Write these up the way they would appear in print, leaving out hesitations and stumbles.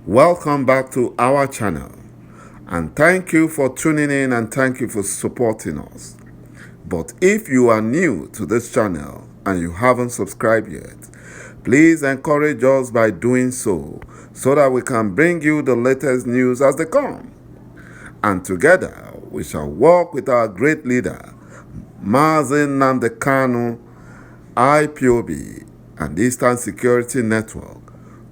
Welcome back to our channel, and thank you for tuning in and thank you for supporting us. But if you are new to this channel and you haven't subscribed yet, please encourage us by doing so that we can bring you the latest news as they come. And together we shall work with our great leader, µÁZỊ IPOB and Eastern Security Network,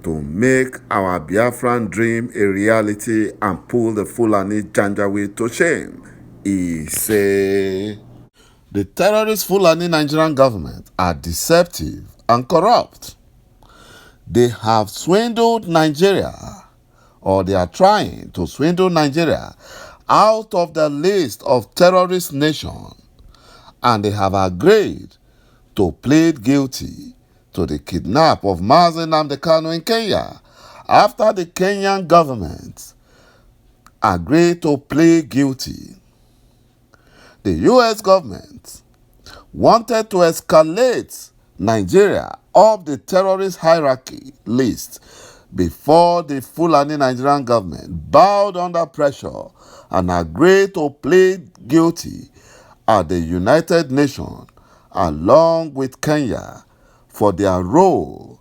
to make our Biafran dream a reality and pull the Fulani Janjaweed to shame. He say, the terrorist Fulani Nigerian government are deceptive and corrupt. They have swindled Nigeria, or they are trying to swindle Nigeria out of the list of terrorist nations, and they have agreed to plead guilty to the kidnap of µÁZỊ in Kenya after the Kenyan government agreed to plead guilty. The U.S. government wanted to escalate Nigeria up the terrorist hierarchy list before the Fulani Nigerian government bowed under pressure and agreed to plead guilty at the United Nations along with Kenya for their role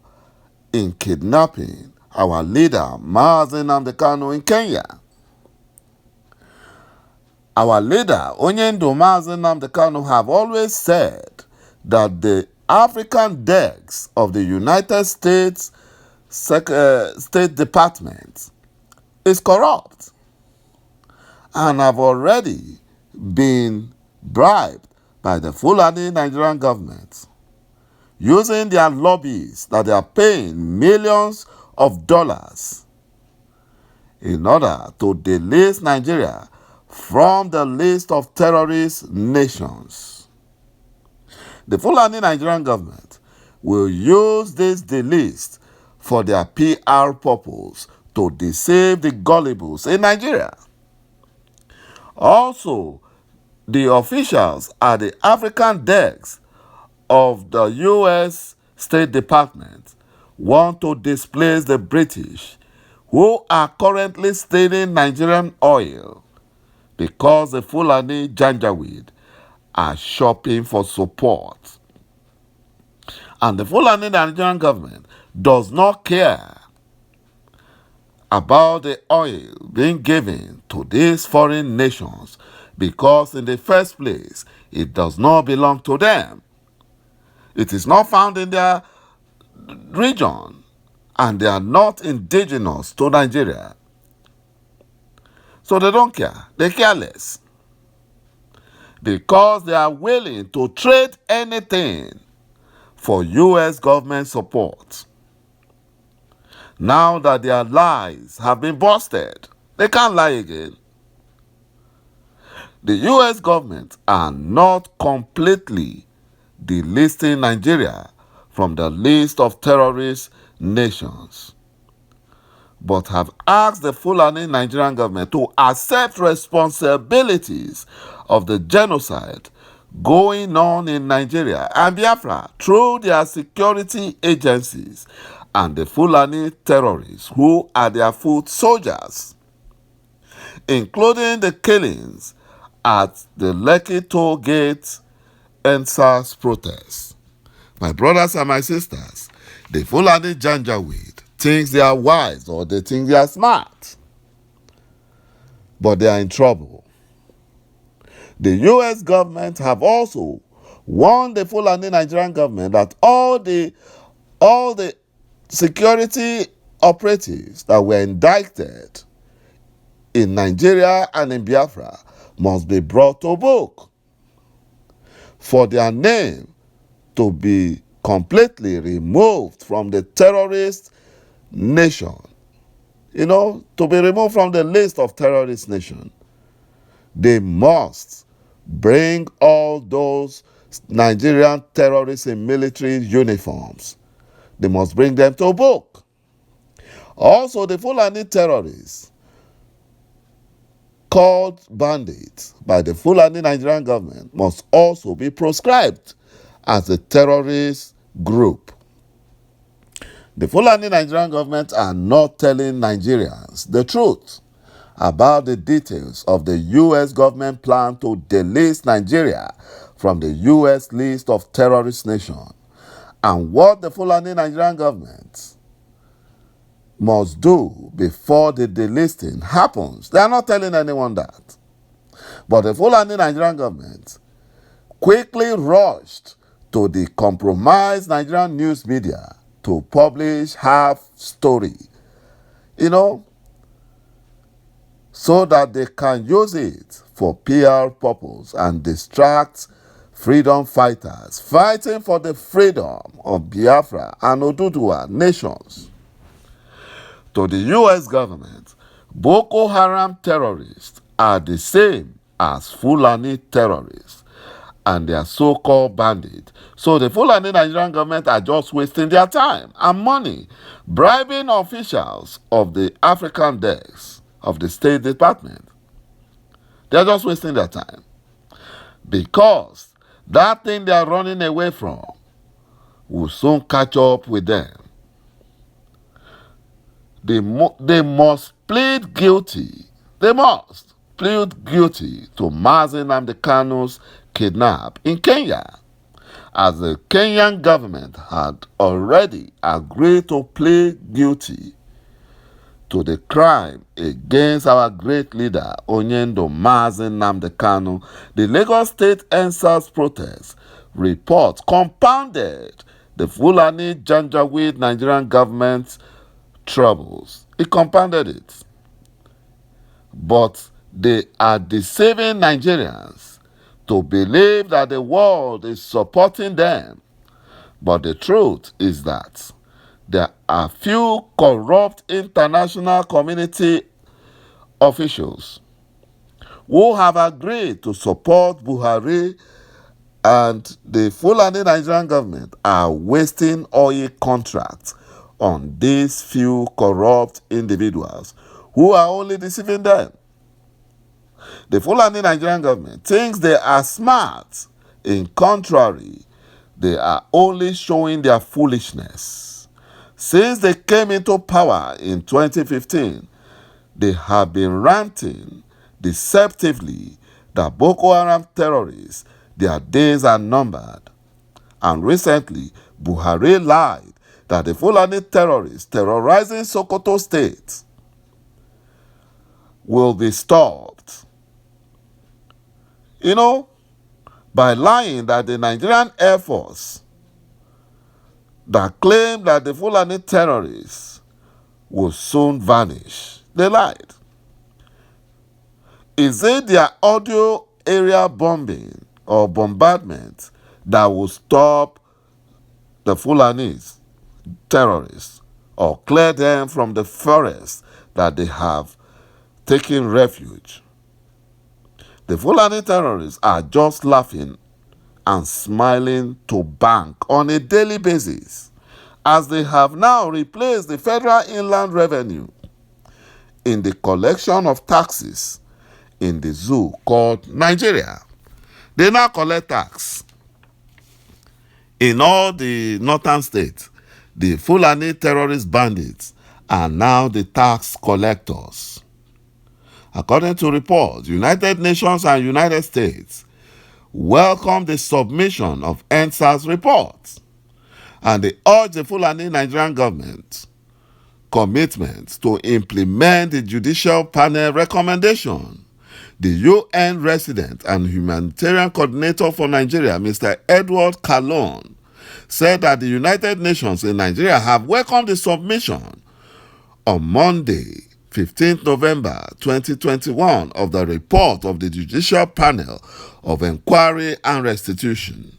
in kidnapping our leader µÁZỊ in Kenya. Our leader, Onyendu µÁZỊ have always said that the African desk of the United States State Department is corrupt and have already been bribed by the Fulani Nigerian government using their lobbies that they are paying millions of dollars in order to delist Nigeria from the list of terrorist nations. The Fulani Nigerian government will use this delist for their PR purpose to deceive the gullibles in Nigeria. Also, the officials at the African desk of the U.S. State Department want to displace the British, who are currently stealing Nigerian oil because the Fulani Janjaweed are shopping for support. And the Fulani Nigerian government does not care about the oil being given to these foreign nations because in the first place, it does not belong to them. It is not found in their region, and they are not indigenous to Nigeria. So they don't care. They care less. Because they are willing to trade anything for U.S. government support. Now that their lies have been busted, they can't lie again. The U.S. government are not completely delisting Nigeria from the list of terrorist nations, but have asked the Fulani Nigerian government to accept responsibilities of the genocide going on in Nigeria and Biafra through their security agencies and the Fulani terrorists who are their foot soldiers, including the killings at the Lekki toll gate EndSARS protests. My brothers and my sisters, the Fulani Janjaweed thinks they are wise or they think they are smart, but they are in trouble. The U.S. government have also warned the Fulani Nigerian government that all the security operatives that were indicted in Nigeria and in Biafra must be brought to book for their name to be completely removed from the terrorist nation. To be removed from the list of terrorist nations. They must bring all those Nigerian terrorists in military uniforms. They must bring them to book. Also, the Fulani terrorists called bandits by the Fulani Nigerian government must also be proscribed as a terrorist group. The Fulani Nigerian government are not telling Nigerians the truth about the details of the U.S. government plan to delist Nigeria from the U.S. list of terrorist nations, and what the Fulani Nigerian government must do before the delisting happens. They are not telling anyone that. But the Fulani Nigerian government quickly rushed to the compromised Nigerian news media to publish half story, so that they can use it for PR purpose and distract freedom fighters fighting for the freedom of Biafra and Oduduwa nations. To the U.S. government, Boko Haram terrorists are the same as Fulani terrorists and their so-called bandits. So the Fulani Nigerian government are just wasting their time and money bribing officials of the African desk of the State Department. They're just wasting their time because that thing they are running away from will soon catch up with them. They must plead guilty. They must plead guilty to Mazi Nnamdi Kanu's kidnap in Kenya, as the Kenyan government had already agreed to plead guilty to the crime against our great leader, Onyendo Mazi Nnamdi Kanu. The Lagos State NSAS protest report compounded the Fulani Janjaweed Nigerian government's troubles. It compounded it. But they are deceiving Nigerians to believe that the world is supporting them. But the truth is that there are few corrupt international community officials who have agreed to support Buhari, and the Fulani Nigerian government are wasting oil contracts on these few corrupt individuals who are only deceiving them. The Fulani Nigerian government thinks they are smart. In contrary, they are only showing their foolishness. Since they came into power in 2015, they have been ranting deceptively that Boko Haram terrorists, their days are numbered. And recently, Buhari lied that the Fulani terrorists terrorizing Sokoto State will be stopped. By lying that the Nigerian Air Force that claimed that the Fulani terrorists will soon vanish. They lied. Is it their audio area bombing or bombardment that will stop the Fulanis terrorists or clear them from the forest that they have taken refuge? The Fulani terrorists are just laughing and smiling to bank on a daily basis, as they have now replaced the federal inland revenue in the collection of taxes in the zoo called Nigeria. They now collect tax. In all the northern states, the Fulani terrorist bandits are now the tax collectors. According to reports, United Nations and United States welcome the submission of NSAS reports, and they urge the Fulani Nigerian government commitment to implement the Judicial Panel recommendation. The UN resident and humanitarian coordinator for Nigeria, Mr. Edward Kalon, said that the United Nations in Nigeria have welcomed the submission on Monday, 15th November 2021, of the report of the Judicial Panel of Inquiry and Restitution.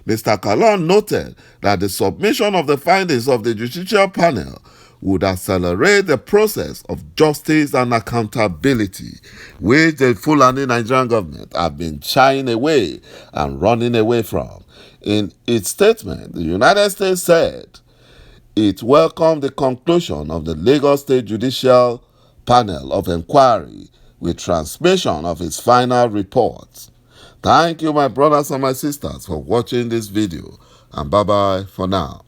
Mr. Kalon noted that the submission of the findings of the Judicial Panel would accelerate the process of justice and accountability, which the Fulani Nigerian government have been shying away and running away from. In its statement, the United States said it welcomed the conclusion of the Lagos State Judicial Panel of Inquiry with transmission of its final report. Thank you, my brothers and my sisters, for watching this video, and bye-bye for now.